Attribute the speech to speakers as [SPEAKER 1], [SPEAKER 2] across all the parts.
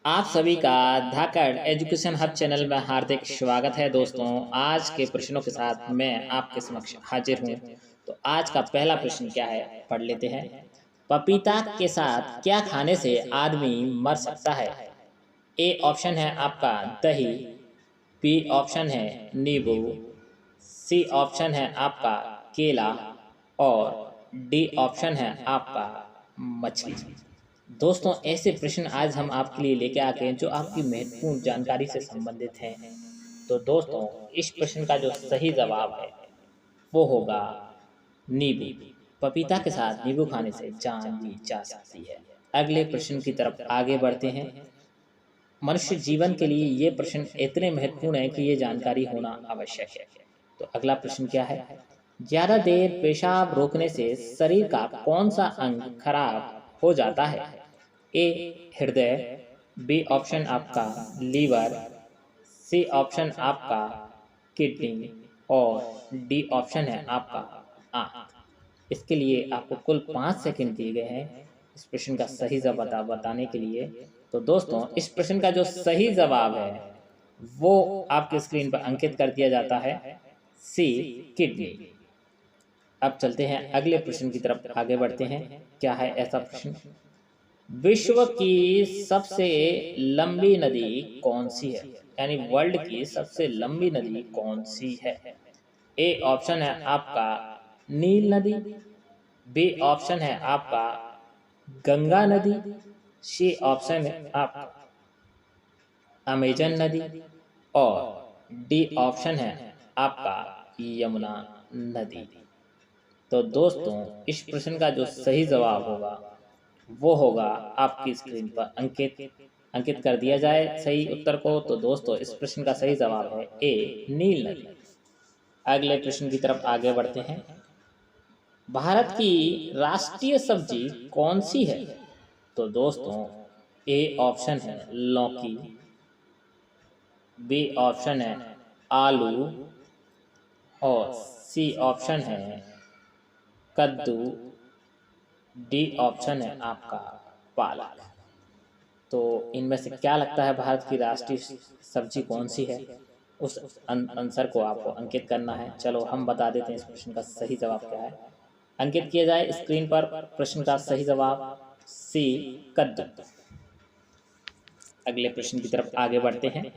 [SPEAKER 1] आप सभी का धाकड़ एजुकेशन हब चैनल में हार्दिक स्वागत है। दोस्तों, आज के प्रश्नों के साथ मैं आपके समक्ष हाजिर हूँ। तो आज का पहला प्रश्न क्या है, पढ़ लेते हैं। पपीता के साथ क्या खाने से आदमी मर सकता है? ए ऑप्शन है आपका दही, बी ऑप्शन है नींबू, सी ऑप्शन है आपका केला और डी ऑप्शन है आपका मछली। दोस्तों, ऐसे प्रश्न आज हम आपके लिए लेके आते हैं जो आपकी महत्वपूर्ण जानकारी से संबंधित हैं। तो दोस्तों, इस प्रश्न का जो सही जवाब है वो होगा नींबू। पपीता के साथ नींबू खाने से जान ली जा सकती है। अगले प्रश्न की तरफ आगे बढ़ते हैं। मनुष्य जीवन के लिए ये प्रश्न इतने महत्वपूर्ण है कि ये जानकारी होना आवश्यक है। तो अगला प्रश्न क्या है? ज्यादा देर पेशाब रोकने से शरीर का कौन सा अंग खराब हो जाता है? ए हृदय, बी ऑप्शन आपका लीवर, सी ऑप्शन आपका किडनी और डी ऑप्शन है आपका आंख। इसके लिए आपको कुल 5 सेकंड दिए गए हैं इस प्रश्न का सही जवाब बताने के लिए। तो दोस्तों, इस प्रश्न का जो सही जवाब है वो आपके स्क्रीन पर अंकित कर दिया जाता है, सी किडनी। अब चलते हैं अगले प्रश्न की तरफ आगे बढ़ते हैं। क्या है ऐसा प्रश्न? विश्व की सबसे लंबी नदी कौन सी है? यानी वर्ल्ड की सबसे लंबी नदी कौन सी है? ए ऑप्शन है आपका नील नदी, बी ऑप्शन है आपका गंगा नदी, सी ऑप्शन है आपका अमेजन नदी और डी ऑप्शन है आपका यमुना नदी। तो दोस्तों, इस प्रश्न का जो सही जवाब होगा वो होगा आपकी स्क्रीन पर अंकित कर दिया जाए सही उत्तर को। तो दोस्तों, इस प्रश्न का सही जवाब है ए नील नदी। अगले प्रश्न की तरफ आगे बढ़ते हैं। भारत की राष्ट्रीय सब्जी कौन सी है? तो दोस्तों, ए ऑप्शन है लौकी, बी ऑप्शन है आलू और सी ऑप्शन है कद्दू, डी ऑप्शन है आपका पालक। तो इनमें से क्या लगता है भारत की राष्ट्रीय सब्जी कौन सी है? उस आंसर को आपको अंकित करना है। चलो हम बता देते हैं इस प्रश्न का सही जवाब क्या है। अंकित किया जाए स्क्रीन पर प्रश्न का सही जवाब, सी कद्दू। अगले प्रश्न की तरफ आगे बढ़ते हैं।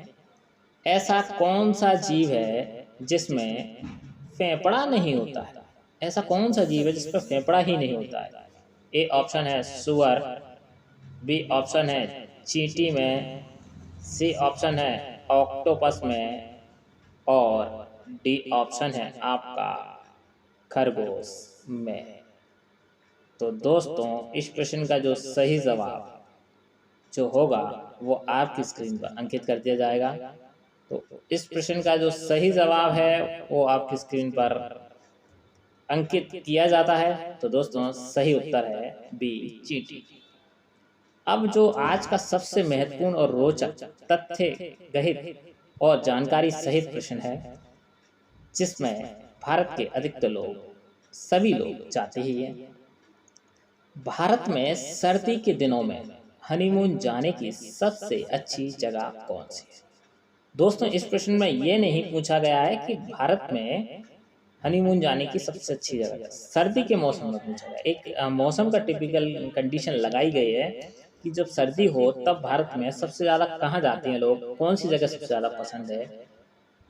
[SPEAKER 1] ऐसा कौन सा जीव है जिसमें फेफड़ा नहीं होता है? ऐसा कौन सा जीव है जिसमें फेफड़ा ही नहीं होता है? ए ऑप्शन है सुअर, बी ऑप्शन है चींटी में, सी ऑप्शन है ऑक्टोपस में और डी ऑप्शन है आपका खरगोश में। तो दोस्तों, इस प्रश्न का जो सही जवाब जो होगा वो आपकी स्क्रीन पर अंकित कर दिया जाएगा। तो इस प्रश्न का जो सही जवाब है वो आपकी स्क्रीन पर अंकित किया जाता है। तो दोस्तों, सही उत्तर है बी चींटी। अब जो आज का सबसे महत्वपूर्ण और रोचक तथ्य गहित और जानकारी सहित प्रश्न है, जिसमें भारत के अधिकतर लोग, सभी लोग चाहते ही हैं। भारत में सर्दी के दिनों में हनीमून जाने की सबसे अच्छी जगह कौन सी है? दोस्तों, इस प्रश्न में ये नहीं पूछा गया है कि भारत में हनीमून जाने की सबसे अच्छी जगह, सर्दी के मौसम में पूछा गया। एक मौसम का टिपिकल कंडीशन लगाई गई है कि जब सर्दी हो तब भारत में सबसे ज़्यादा कहाँ जाते हैं लोग, कौन सी जगह सबसे ज़्यादा पसंद है?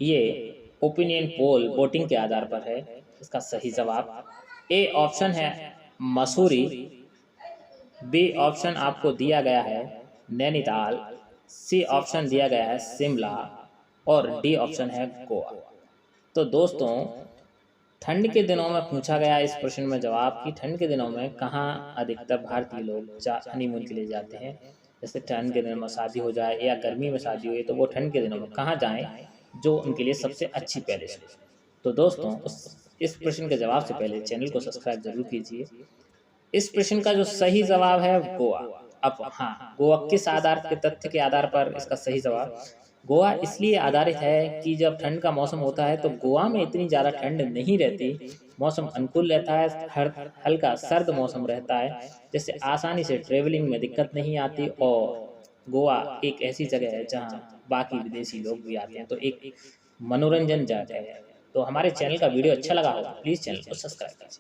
[SPEAKER 1] ये ओपिनियन पोल वोटिंग के आधार पर है। इसका सही जवाब ए ऑप्शन है मसूरी, बी ऑप्शन आपको दिया गया है नैनीताल, सी ऑप्शन दिया गया है शिमला और डी ऑप्शन है गोवा। तो दोस्तों, ठंड के दिनों में पूछा गया इस प्रश्न में जवाब कि ठंड के दिनों में कहाँ अधिकतर भारतीय लोग हनीमून के लिए जाते हैं। जैसे ठंड के दिनों में शादी हो जाए या गर्मी में शादी हो, तो वो ठंड के दिनों में कहाँ जाएं जो उनके लिए सबसे अच्छी पैलेस हो। तो दोस्तों, इस प्रश्न के जवाब से पहले चैनल को सब्सक्राइब जरूर कीजिए। इस प्रश्न का जो सही जवाब है गोवा। अब हाँ, गोवा किस आधार के तथ्य के आधार पर इसका सही जवाब? गोवा इसलिए आधारित है कि जब ठंड का मौसम होता है तो गोवा में इतनी ज़्यादा ठंड नहीं रहती, मौसम अनुकूल रहता है, हल्का सर्द मौसम रहता है, जिससे आसानी से ट्रेवलिंग में दिक्कत नहीं आती और गोवा एक ऐसी जगह है जहाँ बाकी विदेशी लोग भी आते हैं, तो एक मनोरंजन जगह है। तो हमारे चैनल का वीडियो अच्छा लगा होगा, प्लीज़ चैनल को सब्सक्राइब करें।